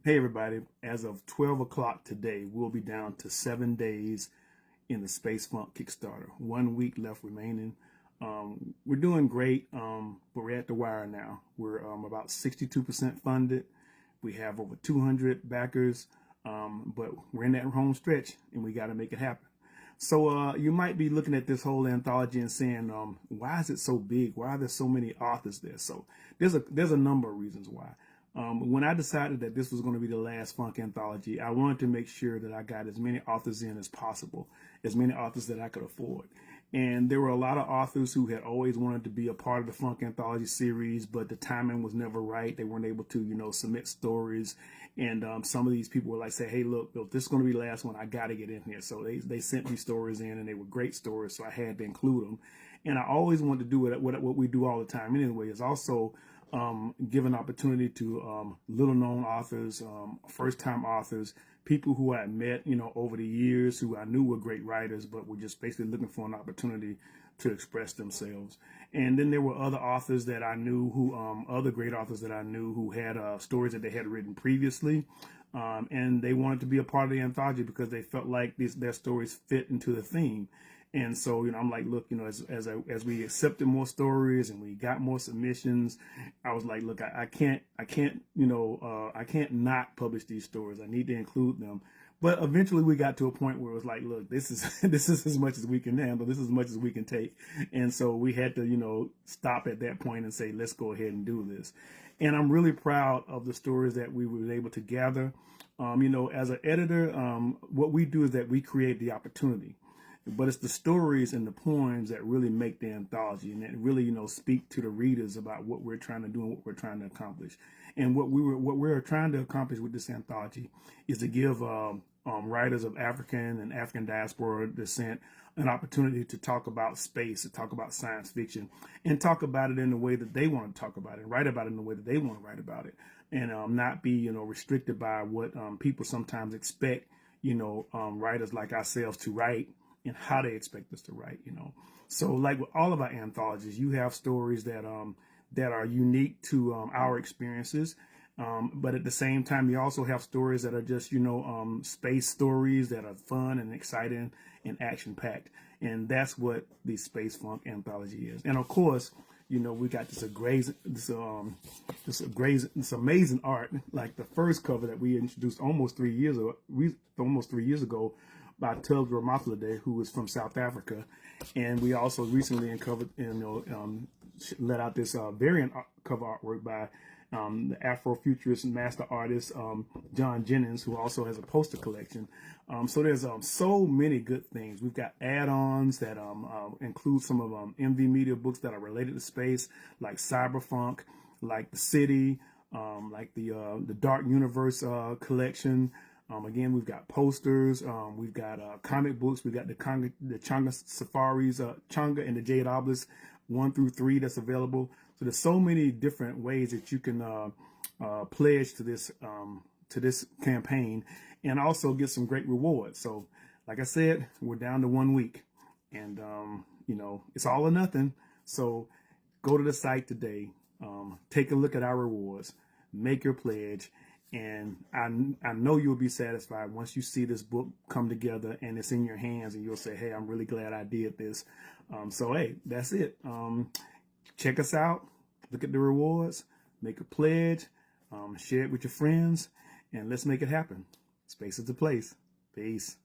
Hey everybody, as of 12 o'clock today, we'll be down to 7 days in the Spacefunk Kickstarter. 1 week left remaining. We're doing great, but we're at the wire now. We're about 62% funded. We have over 200 backers, but we're in that home stretch and we got to make it happen. So you might be looking at this whole anthology and saying, why is it so big? Why are there so many authors there? So there's a number of reasons why. When I decided that this was going to be the last Funk anthology, I wanted to make sure that I got as many authors in as possible, as many authors that I could afford. And there were a lot of authors who had always wanted to be a part of the Funk anthology series, but the timing was never right. They weren't able to, submit stories. And some of these people were like, say, hey, look, if this is going to be the last one, I got to get in here. So they sent me stories in, and they were great stories, so I had to include them. And I always wanted to do what we do all the time anyway, is also give an opportunity to little known authors, first time authors, people who I met, over the years who I knew were great writers, but were just basically looking for an opportunity to express themselves. And then there were other authors that I knew other great authors that I knew who had stories that they had written previously. And they wanted to be a part of the anthology because they felt like their stories fit into the theme. And so, I'm like, look, as we accepted more stories and we got more submissions, I was like, look, I can't not publish these stories. I need to include them. But eventually we got to a point where it was like, look, this is as much as we can handle. This is as much as we can take. And so we had to, stop at that point and say, let's go ahead and do this. And I'm really proud of the stories that we were able to gather. As an editor, what we do is that we create the opportunity. But it's the stories and the poems that really make the anthology and that really, speak to the readers about what we're trying to do and what we're trying to accomplish. And what we're trying to accomplish with this anthology is to give writers of African and African diaspora descent an opportunity to talk about space, to talk about science fiction, and talk about it in the way that they want to talk about it, and write about it in the way that they want to write about it, and not be, restricted by what people sometimes expect, writers like ourselves to write and how they expect us to write, So like with all of our anthologies, you have stories that are unique to our experiences. But at the same time, you also have stories that are just, space stories that are fun and exciting and action packed. And that's what the Spacefunk anthology is. And of course, we got this amazing art, like the first cover that we introduced almost 3 years ago by Tubbs Ramathlade, who is from South Africa. And we also recently let out this variant cover artwork by the Afrofuturist master artist John Jennings, who also has a poster collection. So there's so many good things. We've got add-ons that include some of MV Media books that are related to space, like Cyberfunk, like The City, like the Dark Universe collection. Again, we've got posters, we've got comic books, we've got the Changa Safaris, Changa and the Jade Obelisk 1 through 3 that's available. So there's so many different ways that you can pledge to this campaign and also get some great rewards. So like I said, we're down to 1 week and, it's all or nothing. So go to the site today, take a look at our rewards, make your pledge. And I know you'll be satisfied once you see this book come together and it's in your hands and you'll say, hey, I'm really glad I did this. So, hey, that's it. Check us out. Look at the rewards. Make a pledge. Share it with your friends. And let's make it happen. Space is the place. Peace.